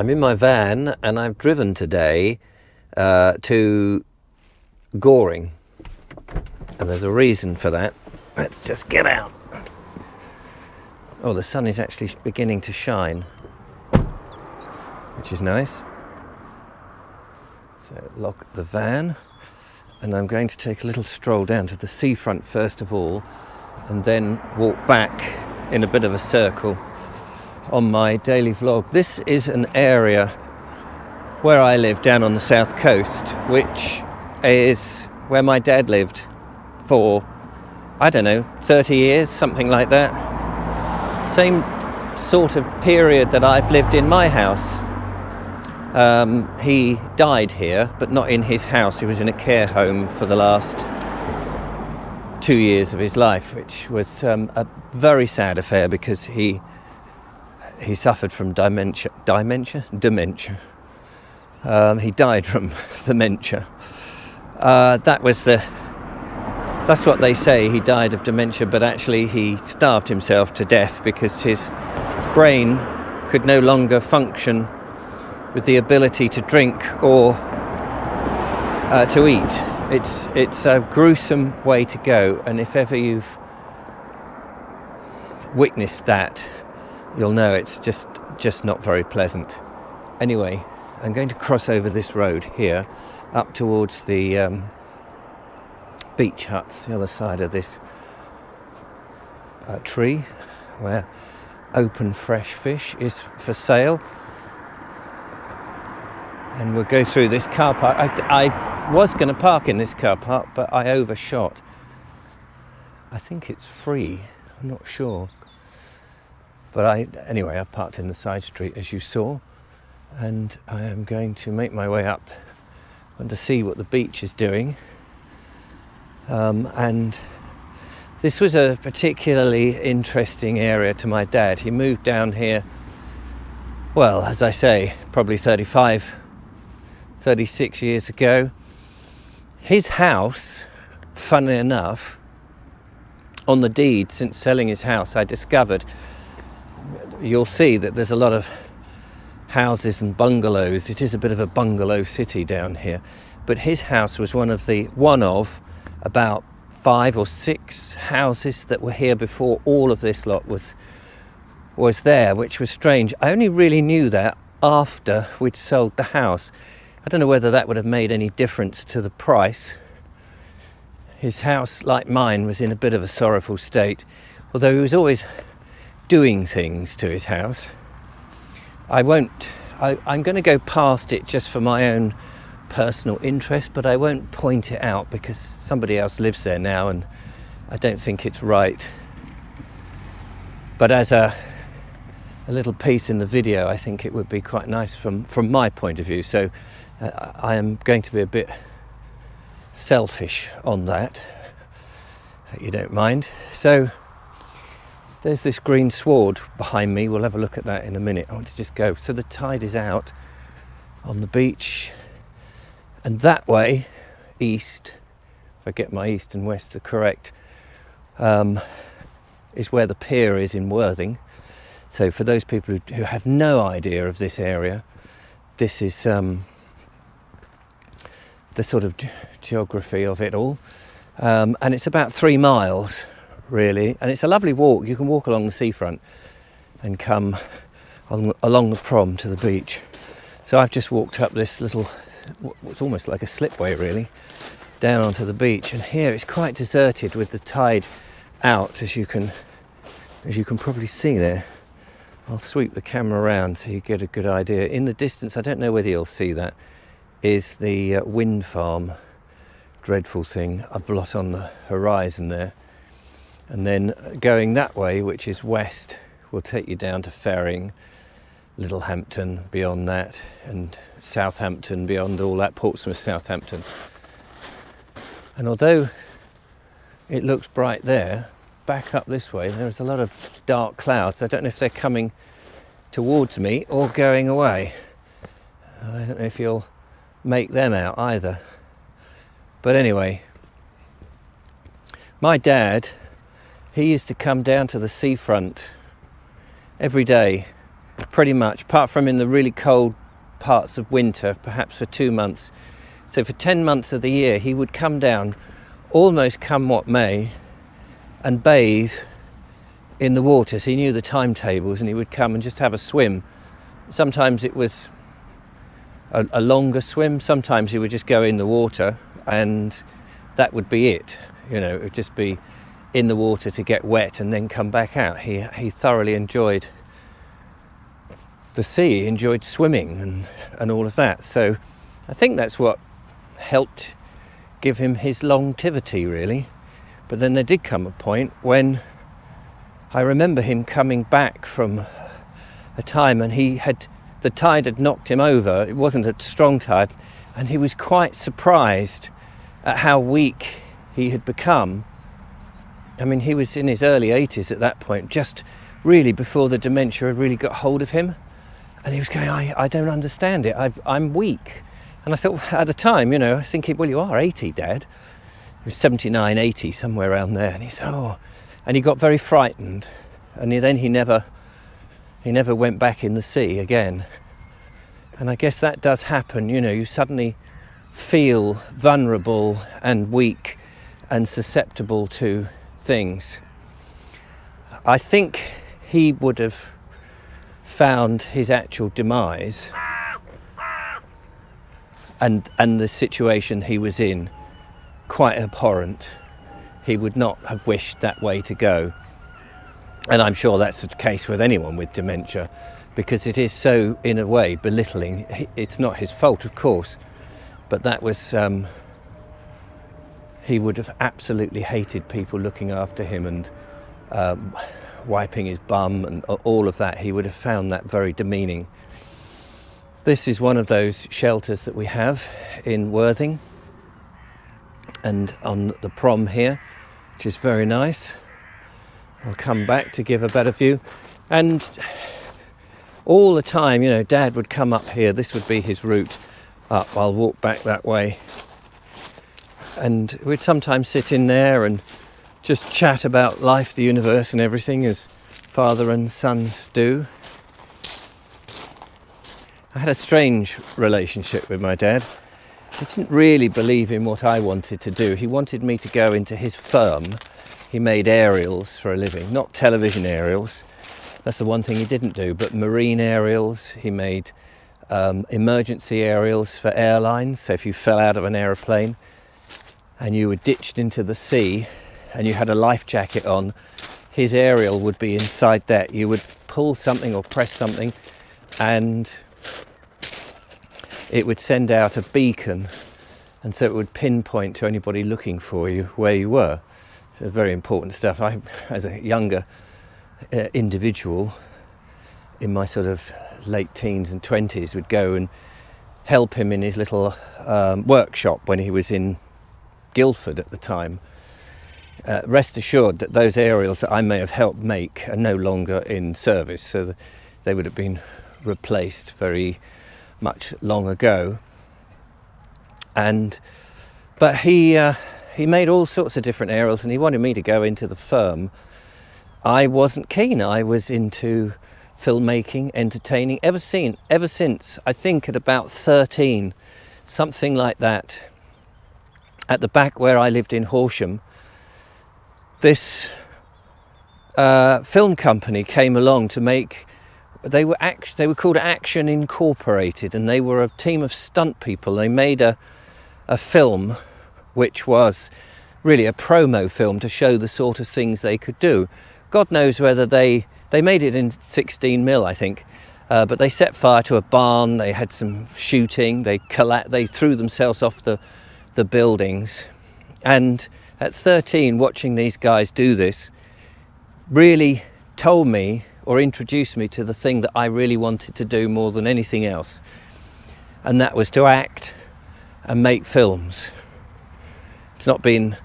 I'm in my van and I've driven today to Goring, and there's a reason for that. Let's just get out. Oh, the sun is actually beginning to shine, which is nice. So lock the van, and I'm going to take a little stroll down to the seafront first of all, and then walk back in a bit of a circle on my daily vlog. This is an area where I live down on the south coast, which is where my dad lived for, I don't know, 30 years, something like that. Same sort of period that I've lived in my house. He died here, but not in his house. He was in a care home for the last 2 years of his life, which was a very sad affair because he suffered from dementia. He died from dementia. That's what they say. He died of dementia, but actually he starved himself to death because his brain could no longer function with the ability to drink or to eat. It's a gruesome way to go, and if ever you've witnessed that, you'll know it's just not very pleasant. Anyway, I'm going to cross over this road here up towards the beach huts, the other side of this tree where open fresh fish is for sale. And we'll go through this car park. I was going to park in this car park, but I overshot. I think it's free, I'm not sure. But anyway, I parked in the side street as you saw, and I am going to make my way up and to see what the beach is doing. And this was a particularly interesting area to my dad. He moved down here, well, as I say, probably 36 years ago. His house, funnily enough, on the deed since selling his house, I discovered, you'll see that there's a lot of houses and bungalows. It is a bit of a bungalow city down here, but his house was one of about 5 or 6 houses that were here before all of this lot was there, which was strange. I only really knew that after we'd sold the house. I don't know whether that would have made any difference to the price. His house, like mine, was in a bit of a sorrowful state, although he was always doing things to his house. I'm going to go past it just for my own personal interest, but I won't point it out because somebody else lives there now and I don't think it's right. But as a little piece in the video, I think it would be quite nice from my point of view. So I am going to be a bit selfish on that, you don't mind. So there's this green sward behind me. We'll have a look at that in a minute. I want to just go. So the tide is out on the beach, and that way, east, if I get my east and west correct, is where the pier is in Worthing. So for those people who have no idea of this area, this is the sort of geography of it all. And it's about 3 miles, really, and it's a lovely walk. You can walk along the seafront and come along the prom to the beach. So I've just walked up this little, it's almost like a slipway really, down onto the beach, and here it's quite deserted with the tide out, as you can probably see there. I'll sweep the camera around so you get a good idea. In the distance, I don't know whether you'll see that, is the wind farm. Dreadful thing, a blot on the horizon there. And then going that way, which is west, will take you down to Ferring, Littlehampton beyond that, and Southampton beyond all that, Portsmouth, Southampton. And although it looks bright there, back up this way there's a lot of dark clouds. I don't know if they're coming towards me or going away. I don't know if you'll make them out either. But anyway, my dad, he used to come down to the seafront every day pretty much, apart from in the really cold parts of winter, perhaps for 2 months. So for 10 months of the year, he would come down, almost come what may, and bathe in the water. So he knew the timetables, and he would come and just have a swim. Sometimes it was a longer swim, sometimes he would just go in the water, and that would be it. You know, it would just be in the water to get wet and then come back out. He thoroughly enjoyed the sea, he enjoyed swimming and all of that. So I think that's what helped give him his longevity, really. But then there did come a point when I remember him coming back from a time, and the tide had knocked him over. It wasn't a strong tide, and he was quite surprised at how weak he had become. I mean, he was in his early 80s at that point, just really before the dementia had really got hold of him. And he was going, I don't understand it. I'm weak. And I thought, at the time, you know, I was thinking, well, you are 80, Dad. He was 79, 80, somewhere around there. And he said, oh. And he got very frightened. And then he never went back in the sea again. And I guess that does happen, you know, you suddenly feel vulnerable and weak and susceptible to things. I think he would have found his actual demise and the situation he was in quite abhorrent. He would not have wished that way to go. And I'm sure that's the case with anyone with dementia, because it is so, in a way, belittling. It's not his fault, of course, but that was, he would have absolutely hated people looking after him and wiping his bum and all of that. He would have found that very demeaning. This is one of those shelters that we have in Worthing and on the prom here, which is very nice. I'll come back to give a better view. And all the time, you know, Dad would come up here. This would be his route up. I'll walk back that way. And we'd sometimes sit in there and just chat about life, the universe and everything, as father and sons do. I had a strange relationship with my dad. He didn't really believe in what I wanted to do. He wanted me to go into his firm. He made aerials for a living, not television aerials. That's the one thing he didn't do, but marine aerials. He made emergency aerials for airlines. So if you fell out of an aeroplane and you were ditched into the sea and you had a life jacket on, his aerial would be inside that. You would pull something or press something and it would send out a beacon, and so it would pinpoint to anybody looking for you where you were. So very important stuff. I, as a younger individual in my sort of late teens and 20s, would go and help him in his little workshop when he was in Guildford at the time. Rest assured that those aerials that I may have helped make are no longer in service, so they would have been replaced very much long ago. But he made all sorts of different aerials, and he wanted me to go into the firm. I wasn't keen. I was into filmmaking, entertaining, ever since I think at about 13, something like that. At the back where I lived in Horsham, this film company came along to make. They were called Action Incorporated, and they were a team of stunt people. They made a film which was really a promo film to show the sort of things they could do. God knows whether they made it in 16mm, I think, but they set fire to a barn. They had some shooting. They threw themselves off the buildings. And at 13, watching these guys do this really told me, or introduced me to the thing that I really wanted to do more than anything else, and that was to act and make films. It's not been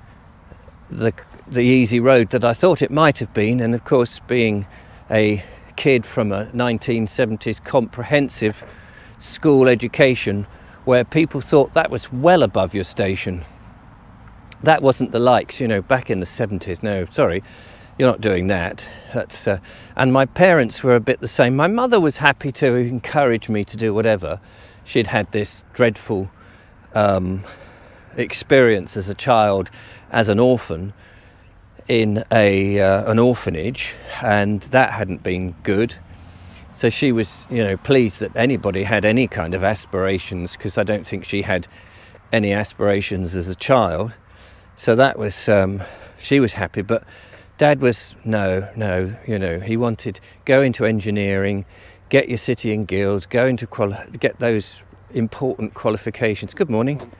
the easy road that I thought it might have been, and of course, being a kid from a 1970s comprehensive school education where people thought that was well above your station. That wasn't the likes, you know, back in the 70s. No, sorry. you're not doing that. That's and my parents were a bit the same. My mother was happy to encourage me to do whatever. She'd had this dreadful experience as a child, as an orphan, in an orphanage, and that hadn't been good. So she was, pleased that anybody had any kind of aspirations, because I don't think she had any aspirations as a child. So that was, she was happy. But Dad was, no, he wanted, go into engineering, get your city and guild, go into get those important qualifications, good morning,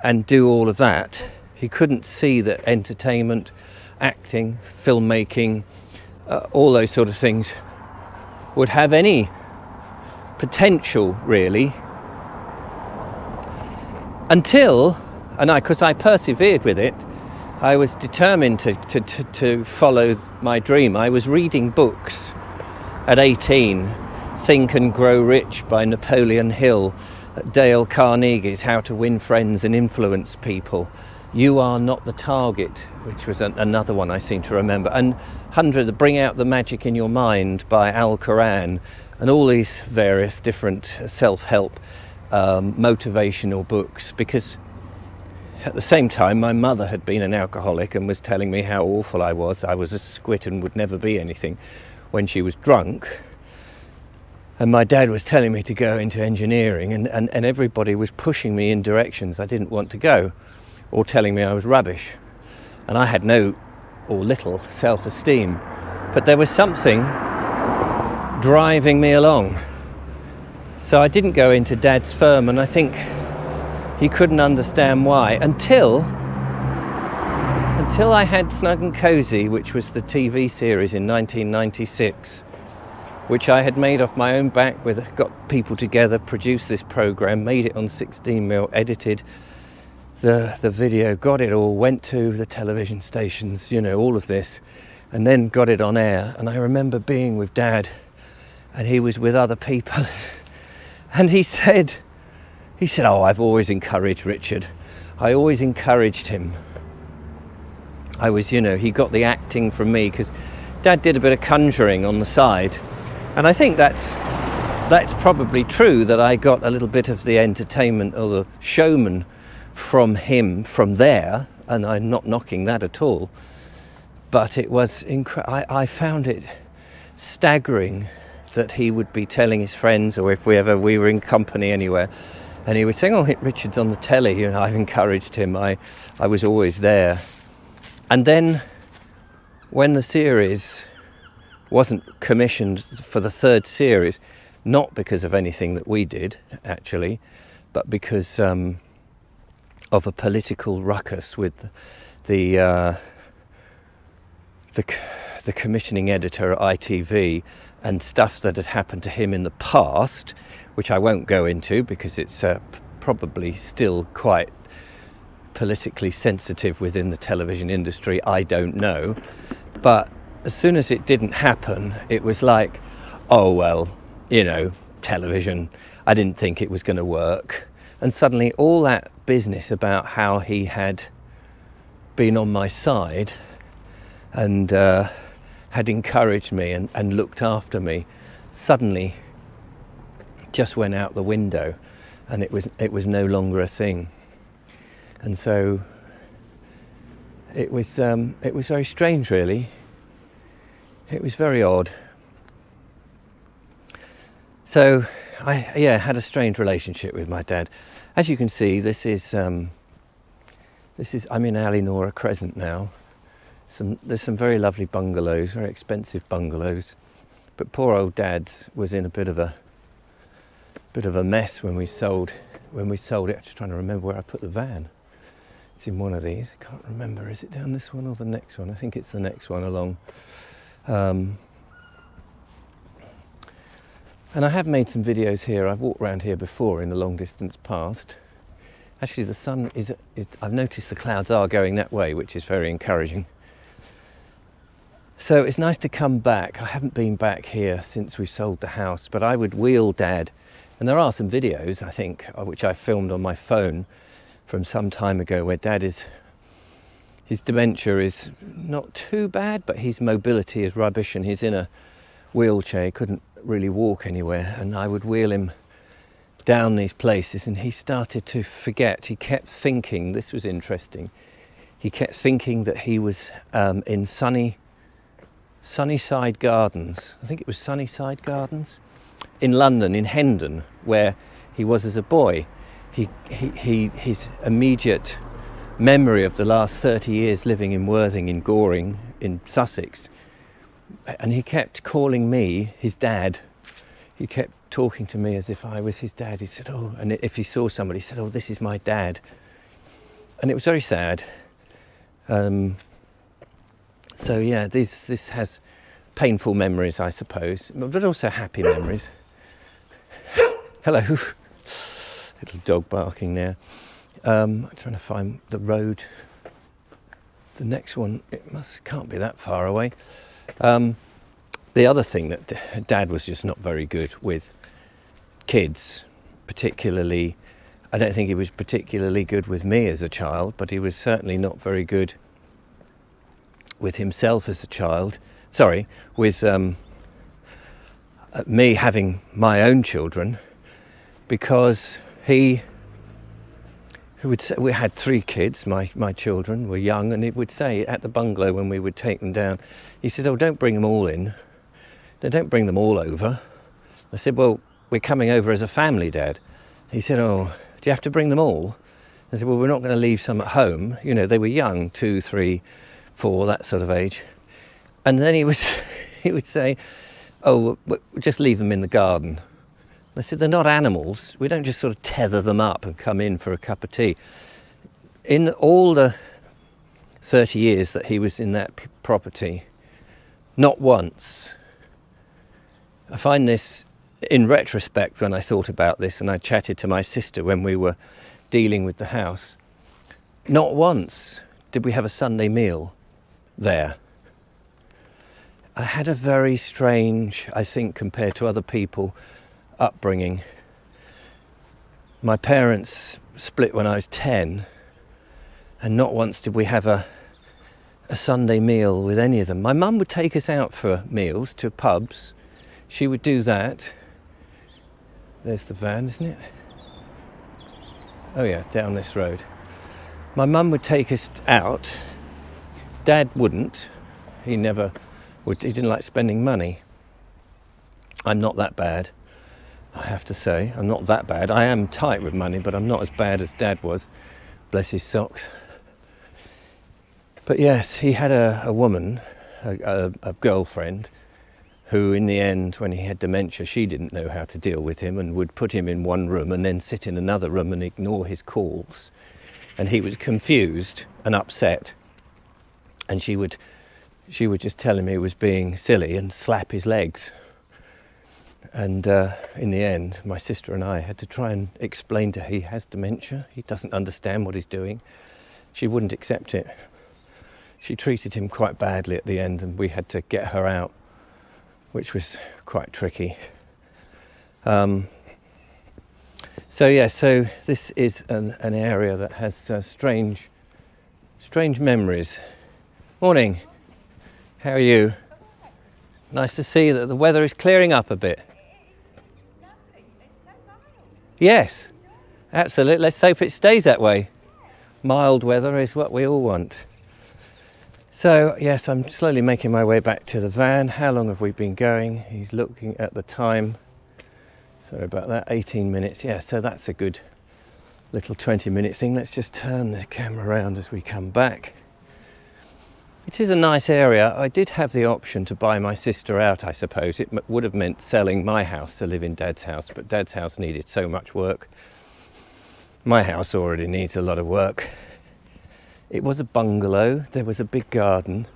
and do all of that. He couldn't see that entertainment, acting, filmmaking, all those sort of things would have any potential, really, until, because I persevered with it. I was determined to follow my dream. I was reading books at 18, Think and Grow Rich by Napoleon Hill, Dale Carnegie's How to Win Friends and Influence People, You Are Not the Target, which was another one I seem to remember, and Bring Out the Magic in Your Mind by Al Quran, and all these various different self-help motivational books, because at the same time my mother had been an alcoholic and was telling me how awful I was a squit and would never be anything when she was drunk. And my dad was telling me to go into engineering, and everybody was pushing me in directions I didn't want to go, or telling me I was rubbish. And I had no or little self-esteem. But there was something driving me along. So I didn't go into Dad's firm, and I think he couldn't understand why, until I had Snug and Cozy, which was the TV series in 1996, which I had made off my own back, got people together, produced this program, made it on 16mm, edited the video, got it all, went to the television stations, all of this, and then got it on air. And I remember being with Dad, and he was with other people, and he said, oh, I've always encouraged Richard. I always encouraged him. I was, he got the acting from me, because Dad did a bit of conjuring on the side. And I think that's probably true, that I got a little bit of the entertainment or the showman from him from there, and I'm not knocking that at all. But it was I found it staggering that he would be telling his friends, or if we were in company anywhere, and he was saying, oh, Richard's on the telly, I've encouraged him, I was always there. And then when the series wasn't commissioned for the third series, not because of anything that we did, actually, but because of a political ruckus with the commissioning editor at ITV, and stuff that had happened to him in the past, which I won't go into because it's probably still quite politically sensitive within the television industry, I don't know. But as soon as it didn't happen, it was like, oh well, television, I didn't think it was going to work. And suddenly all that business about how he had been on my side and had encouraged me and looked after me, suddenly just went out the window, and it was no longer a thing. And so it was very strange, really. It was very odd. So I had a strange relationship with my dad. As you can see, this is I'm in Alinora Crescent now. There's some very lovely bungalows, very expensive bungalows, but poor old Dad's was in a bit of a mess when we sold it. I'm just trying to remember where I put the van. It's in one of these. I can't remember. Is it down this one or the next one? I think it's the next one along. And I have made some videos here. I've walked around here before in the long distance past. Actually, the sun I've noticed the clouds are going that way, which is very encouraging. So it's nice to come back. I haven't been back here since we sold the house, but I would wheel Dad. And there are some videos, I think, which I filmed on my phone from some time ago, where Dad is, his dementia is not too bad, but his mobility is rubbish, and he's in a wheelchair. He couldn't really walk anywhere, and I would wheel him down these places, and he started to forget. He kept thinking, this was interesting, he kept thinking that he was in Sunnyside Gardens. I think it was Sunnyside Gardens in London, in Hendon, where he was as a boy. His immediate memory of the last 30 years living in Worthing, in Goring, in Sussex, and he kept calling me his dad. He kept talking to me as if I was his dad. He said, oh, and if he saw somebody, he said, oh, this is my dad. And it was very sad. So yeah, this has painful memories, I suppose, but also happy memories. Hello. Little dog barking now. I'm trying to find the road. The next one, can't be that far away. The other thing that Dad was just not very good with kids, particularly. I don't think he was particularly good with me as a child, but he was certainly not very good with himself as a child. Sorry, with me having my own children, because he would say, we had 3 kids, my children were young, and he would say at the bungalow when we would take them down, he said, oh, don't bring them all in. Don't bring them all over. I said, well, we're coming over as a family, Dad. He said, oh, do you have to bring them all? I said, well, we're not going to leave some at home. You know, they were young, 2, 3, 4, that sort of age. And then he would say, oh, we'll just leave them in the garden. I said, they're not animals. We don't just sort of tether them up and come in for a cup of tea. In all the 30 years that he was in that property, not once. I find this, in retrospect, when I thought about this, and I chatted to my sister when we were dealing with the house, not once did we have a Sunday meal there. I had a very strange, I think, compared to other people, upbringing. My parents split when I was 10, and not once did we have a Sunday meal with any of them. My mum would take us out for meals to pubs. She would do that. There's the van, isn't it? Oh yeah, down this road. My mum would take us out. Dad wouldn't. He never would. He didn't like spending money. I'm not that bad, I have to say. I'm not that bad. I am tight with money, but I'm not as bad as Dad was. Bless his socks. But yes, he had a woman, a girlfriend, who in the end, when he had dementia, she didn't know how to deal with him and would put him in one room and then sit in another room and ignore his calls. And he was confused and upset. And she would just tell him he was being silly and slap his legs. And in the end, my sister and I had to try and explain to her he has dementia. He doesn't understand what he's doing. She wouldn't accept it. She treated him quite badly at the end, and we had to get her out, which was quite tricky. So this is an area that has strange memories. Morning. How are you? Nice to see that the weather is clearing up a bit. Yes, absolutely. Let's hope it stays that way. Mild weather is what we all want. So yes, I'm slowly making my way back to the van. How long have we been going? He's looking at the time. Sorry about that, 18 minutes. Yeah, so that's a good little 20-minute thing. Let's just turn the camera around as we come back. It is a nice area. I did have the option to buy my sister out, I suppose. It would have meant selling my house to live in Dad's house, but Dad's house needed so much work. My house already needs a lot of work. It was a bungalow. There was a big garden.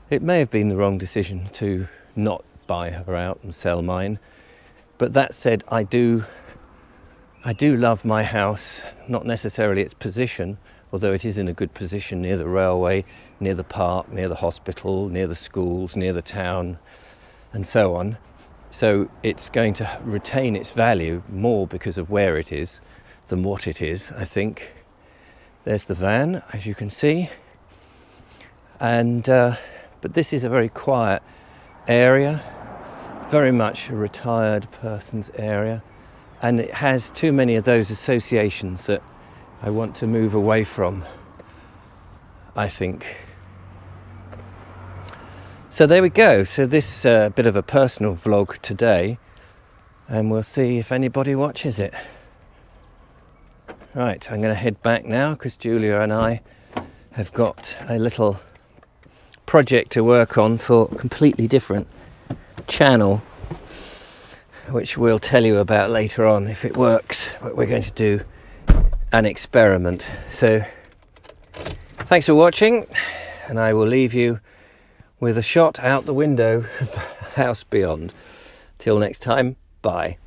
It may have been the wrong decision to not buy her out and sell mine. But that said, I do love my house, not necessarily its position, although it is in a good position near the railway, near the park, near the hospital, near the schools, near the town, and so on. So it's going to retain its value more because of where it is than what it is, I think. There's the van, as you can see. and but this is a very quiet area, very much a retired person's area, and it has too many of those associations that I want to move away from, I think. So there we go. So this bit of a personal vlog today, and we'll see if anybody watches it. Right, I'm going to head back now because Julia and I have got a little project to work on for a completely different channel, which we'll tell you about later on if it works. But we're going to do an experiment. So thanks for watching, and I will leave you with a shot out the window of the house beyond. Till next time, bye.